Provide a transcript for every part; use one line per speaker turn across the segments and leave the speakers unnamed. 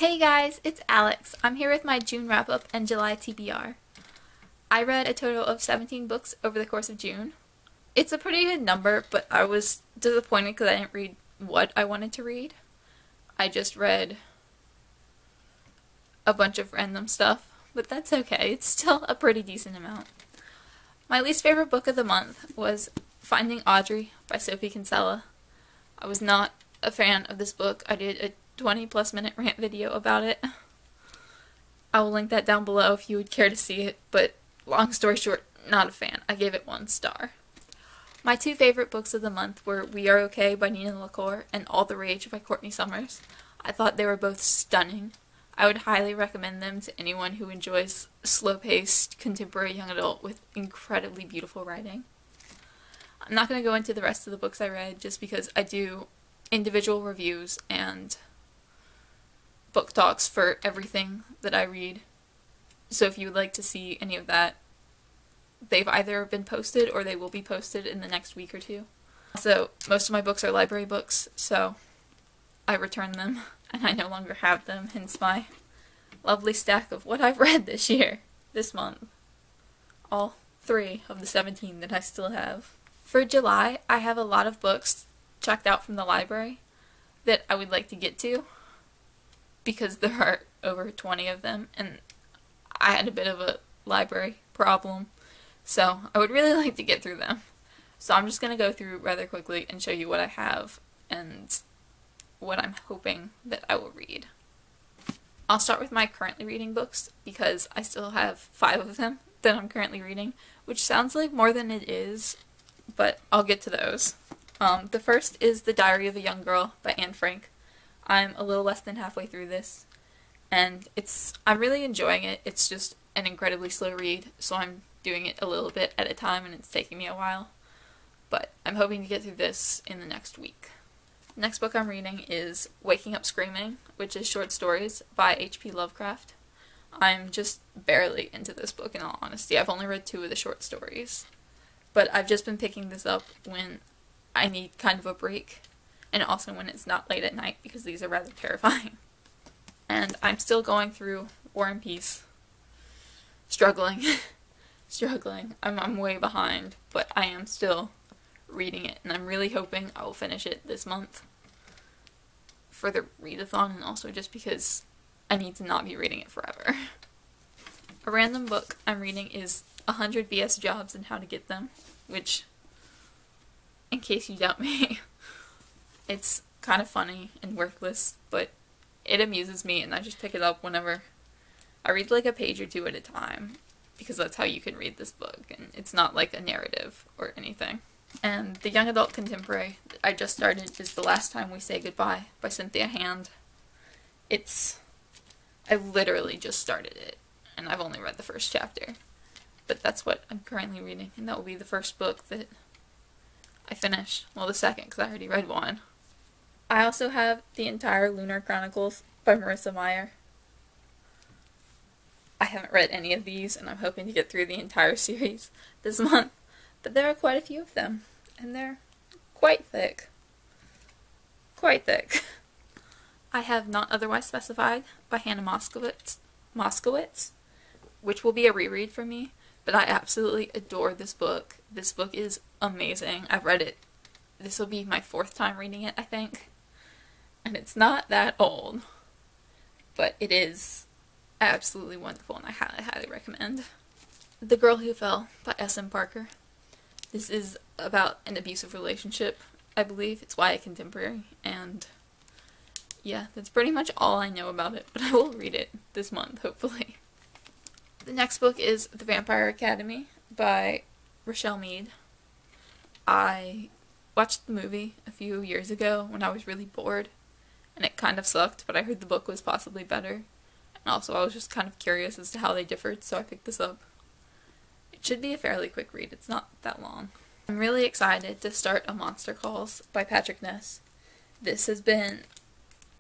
Hey guys, it's Alex. I'm here with my June wrap-up and July TBR. I read a total of 17 books over the course of June. It's a pretty good number, but I was disappointed because I didn't read what I wanted to read. I just read a bunch of random stuff, but that's okay. It's still a pretty decent amount. My least favorite book of the month was Finding Audrey by Sophie Kinsella. I was not a fan of this book. I did a 20+ minute rant video about it. I will link that down below if you would care to see it, but long story short, not a fan. I gave it 1 star. My 2 favorite books of the month were We Are Okay by Nina LaCour and All the Rage by Courtney Summers. I thought they were both stunning. I would highly recommend them to anyone who enjoys slow-paced, contemporary young adult with incredibly beautiful writing. I'm not going to go into the rest of the books I read just because I do individual reviews and book talks for everything that I read. So if you would like to see any of that, they've either been posted or they will be posted in the next week or 2. So most of my books are library books, so I returned them and I no longer have them, hence my lovely stack of what I've read this month. All 3 of the 17 that I still have. For July, I have a lot of books checked out from the library that I would like to get to because there are over 20 of them and I had a bit of a library problem, so I would really like to get through them. So I'm just going to go through rather quickly and show you what I have and what I'm hoping that I will read. I'll start with my currently reading books because I still have 5 of them that I'm currently reading, which sounds like more than it is, but I'll get to those. The first is The Diary of a Young Girl by Anne Frank. I'm a little less than halfway through this, and I'm really enjoying it. It's just an incredibly slow read, so I'm doing it a little bit at a time, and it's taking me a while. But I'm hoping to get through this in the next week. The next book I'm reading is Waking Up Screaming, which is short stories by H.P. Lovecraft. I'm just barely into this book, in all honesty. I've only read 2 of the short stories, but I've just been picking this up when I need kind of a break, and also when it's not late at night, because these are rather terrifying. And I'm still going through War and Peace. Struggling. I'm way behind, but I am still reading it, and I'm really hoping I will finish it this month for the readathon, and also just because I need to not be reading it forever. A random book I'm reading is 100 BS Jobs and How to Get Them, which, in case you doubt me, it's kind of funny and worthless, but it amuses me, and I just pick it up whenever I read like a page or 2 at a time, because that's how you can read this book, and it's not like a narrative or anything. And the young adult contemporary that I just started is The Last Time We Say Goodbye by Cynthia Hand. I literally just started it, and I've only read the first chapter, but that's what I'm currently reading, and that will be the first book that I finish. Well, the second, because I already read 1. I also have the entire Lunar Chronicles by Marissa Meyer. I haven't read any of these, and I'm hoping to get through the entire series this month, but there are quite a few of them, and they're quite thick. Quite thick. I have Not Otherwise Specified by Hannah Moskowitz, which will be a reread for me, but I absolutely adore this book. This book is amazing. I've read it. This will be my 4th time reading it, I think. And it's not that old, but it is absolutely wonderful, and I highly, highly recommend. The Girl Who Fell by S.M. Parker. This is about an abusive relationship, I believe. It's YA contemporary, and yeah, that's pretty much all I know about it, but I will read it this month, hopefully. The next book is The Vampire Academy by Rochelle Mead. I watched the movie a few years ago when I was really bored, and it kind of sucked, but I heard the book was possibly better. And also I was just kind of curious as to how they differed, so I picked this up. It should be a fairly quick read, it's not that long. I'm really excited to start A Monster Calls by Patrick Ness. This has been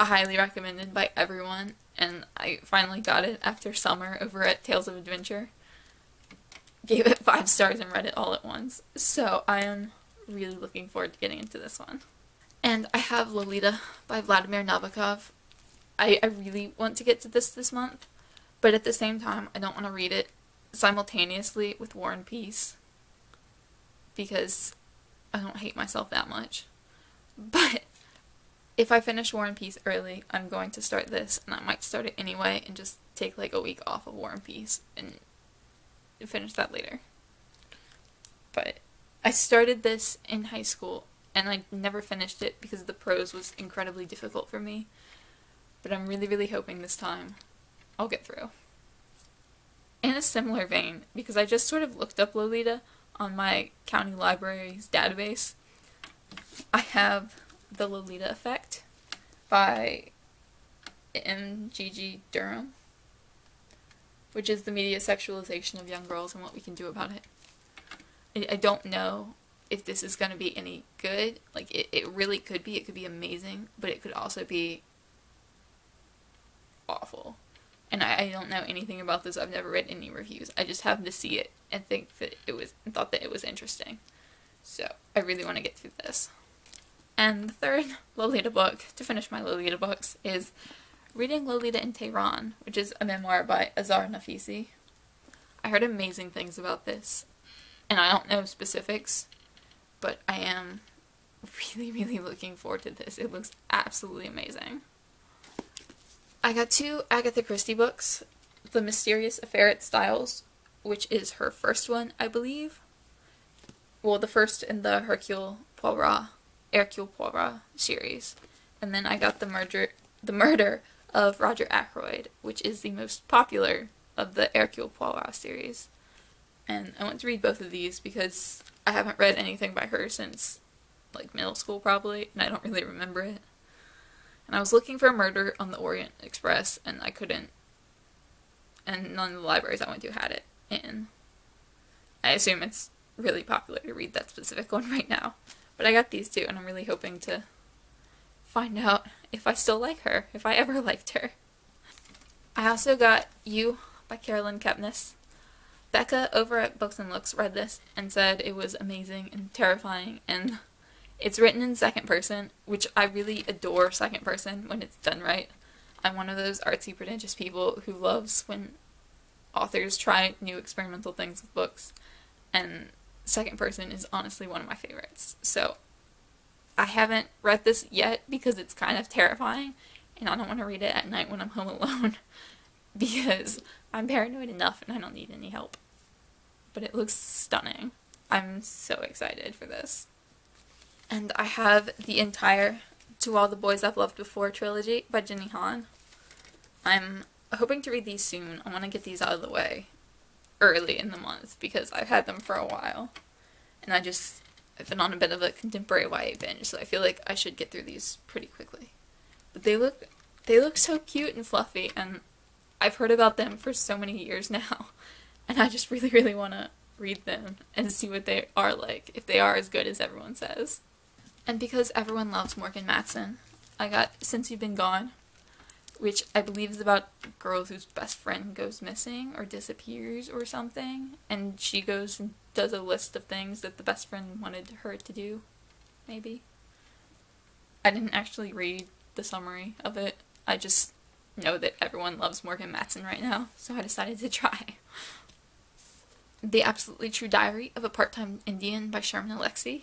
highly recommended by everyone, and I finally got it after summer over at Tales of Adventure. Gave it 5 stars and read it all at once, so I am really looking forward to getting into this one. And I have Lolita by Vladimir Nabokov. I really want to get to this month, but at the same time, I don't want to read it simultaneously with War and Peace, because I don't hate myself that much. But if I finish War and Peace early, I'm going to start this, and I might start it anyway and just take like a week off of War and Peace and finish that later. But I started this in high school, and I never finished it because the prose was incredibly difficult for me. But I'm really, really hoping this time I'll get through. In a similar vein, because I just sort of looked up Lolita on my county library's database, I have The Lolita Effect by M.G.G. Durham, which is the media sexualization of young girls and what we can do about it. I don't know if this is going to be any good. Like, it really could be. It could be amazing, but it could also be awful. And I don't know anything about this. I've never read any reviews. I just happened to see it and thought that it was interesting. So I really want to get through this. And the third Lolita book, to finish my Lolita books, is Reading Lolita in Tehran, which is a memoir by Azar Nafisi. I heard amazing things about this, and I don't know specifics, but I am really, really looking forward to this. It looks absolutely amazing. I got 2 Agatha Christie books, The Mysterious Affair at Styles, which is her first one, I believe. Well, the first in the Hercule Poirot series. And then I got The Murder of Roger Ackroyd, which is the most popular of the Hercule Poirot series. And I want to read both of these because I haven't read anything by her since, like, middle school probably, and I don't really remember it. And I was looking for Murder on the Orient Express, and I couldn't. And none of the libraries I went to had it. And I assume it's really popular to read that specific one right now. But I got these 2, and I'm really hoping to find out if I still like her, if I ever liked her. I also got You by Carolyn Kepnes. Becca over at Books and Looks read this and said it was amazing and terrifying, and it's written in second person, which I really adore second person when it's done right. I'm one of those artsy, pretentious people who loves when authors try new experimental things with books, and second person is honestly one of my favorites. So I haven't read this yet because it's kind of terrifying, and I don't want to read it at night when I'm home alone because I'm paranoid enough and I don't need any help. But it looks stunning. I'm so excited for this. And I have the entire To All the Boys I've Loved Before trilogy by Jenny Han. I'm hoping to read these soon. I want to get these out of the way early in the month because I've had them for a while. And I've been on a bit of a contemporary YA binge, so I feel like I should get through these pretty quickly. But they look so cute and fluffy, and I've heard about them for so many years now. And I just really, really want to read them and see what they are like, if they are as good as everyone says. And because everyone loves Morgan Matson, I got Since You've Been Gone, which I believe is about a girl whose best friend goes missing or disappears or something, and she goes and does a list of things that the best friend wanted her to do, maybe. I didn't actually read the summary of it. I just know that everyone loves Morgan Matson right now, so I decided to try. The Absolutely True Diary of a Part-Time Indian by Sherman Alexie.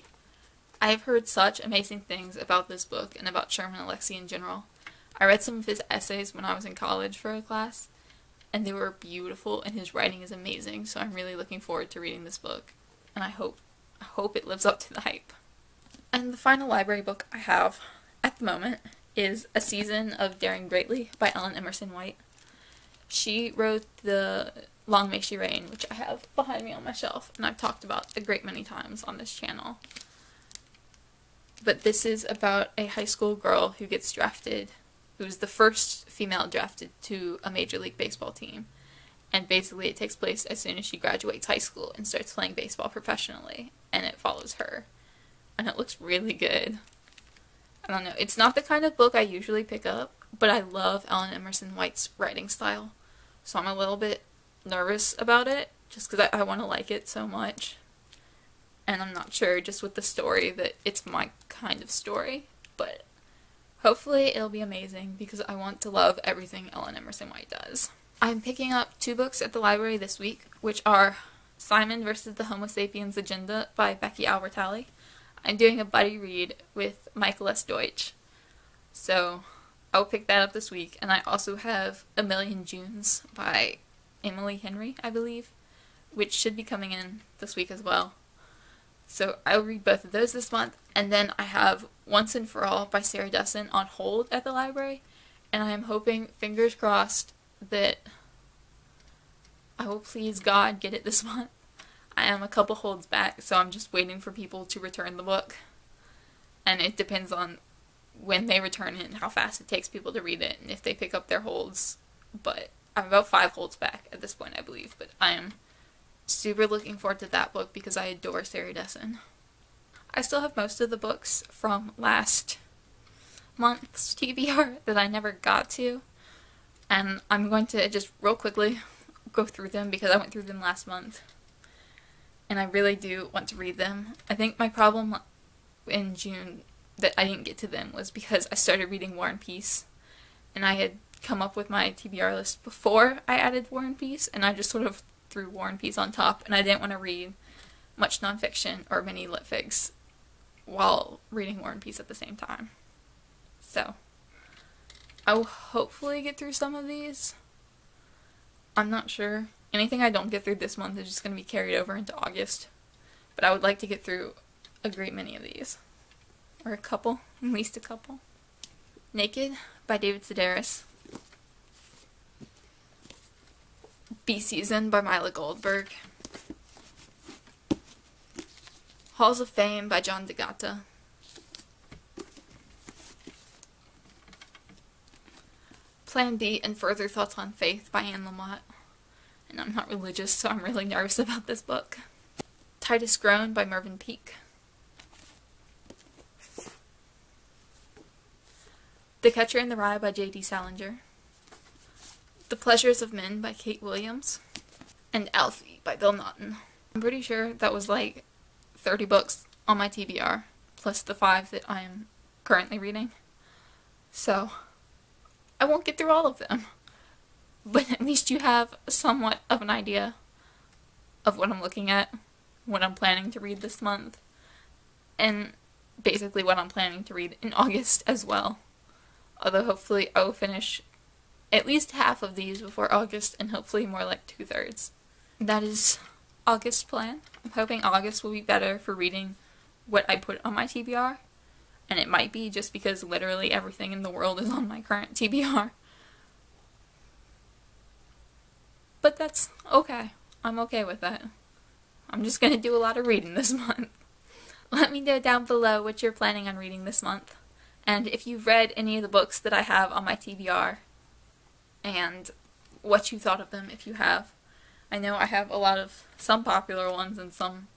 I have heard such amazing things about this book and about Sherman Alexie in general. I read some of his essays when I was in college for a class, and they were beautiful, and his writing is amazing, so I'm really looking forward to reading this book, and I hope it lives up to the hype. And the final library book I have at the moment is A Season of Daring Greatly by Ellen Emerson White. She wrote the Long May She Reign, which I have behind me on my shelf, and I've talked about a great many times on this channel. But this is about a high school girl who gets drafted, who's the first female drafted to a Major League Baseball team. And basically it takes place as soon as she graduates high school and starts playing baseball professionally, and it follows her. And it looks really good. I don't know, it's not the kind of book I usually pick up, but I love Ellen Emerson White's writing style, so I'm a little bit nervous about it, just because I want to like it so much. And I'm not sure, just with the story, that it's my kind of story, but Hopefully it'll be amazing because I want to love everything Ellen Emerson White does. I'm picking up 2 books at the library this week, which are Simon versus the Homo Sapiens Agenda by Becky Albertalli. I'm doing a buddy read with Michael S. Deutsch, so I'll pick that up this week. And I also have A Million Junes by Emily Henry, I believe, which should be coming in this week as well. So I'll read both of those this month, and then I have Once and For All by Sarah Dessen on hold at the library, and I am hoping, fingers crossed, that I will please God get it this month. I am a couple holds back, so I'm just waiting for people to return the book, and it depends on when they return it and how fast it takes people to read it, and if they pick up their holds, but I'm about 5 holds back at this point, I believe, but I am super looking forward to that book because I adore Sarah Dessen. I still have most of the books from last month's TBR that I never got to, and I'm going to just real quickly go through them because I went through them last month, and I really do want to read them. I think my problem in June that I didn't get to them was because I started reading War and Peace, and I had come up with my TBR list before I added War and Peace, and I just sort of threw War and Peace on top, and I didn't want to read much nonfiction or many lit fics while reading War and Peace at the same time. So, I will hopefully get through some of these. I'm not sure. Anything I don't get through this month is just going to be carried over into August, but I would like to get through a great many of these. Or a couple, at least a couple. Naked by David Sedaris. Bee Season by Mila Goldberg. Halls of Fame by John DeGatta. Plan B and Further Thoughts on Faith by Anne Lamott. And I'm not religious, so I'm really nervous about this book. Titus Grown by Mervyn Peake. The Catcher in the Rye by J.D. Salinger. The Pleasures of Men by Kate Williams, and Alfie by Bill Naughton. I'm pretty sure that was like 30 books on my TBR, plus the 5 that I am currently reading. So, I won't get through all of them, but at least you have somewhat of an idea of what I'm looking at, what I'm planning to read this month, and basically what I'm planning to read in August as well. Although hopefully I will finish at least half of these before August, and hopefully more like 2/3. That is August's plan. I'm hoping August will be better for reading what I put on my TBR, and it might be just because literally everything in the world is on my current TBR. But that's okay. I'm okay with that. I'm just gonna do a lot of reading this month. Let me know down below what you're planning on reading this month, and if you've read any of the books that I have on my TBR, and what you thought of them if you have. I know I have a lot of some popular ones and some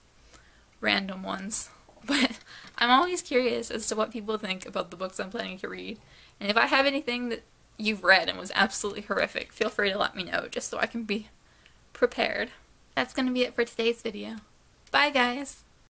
random ones, but I'm always curious as to what people think about the books I'm planning to read. And if I have anything that you've read and was absolutely horrific, feel free to let me know just so I can be prepared. That's going to be it for today's video. Bye guys!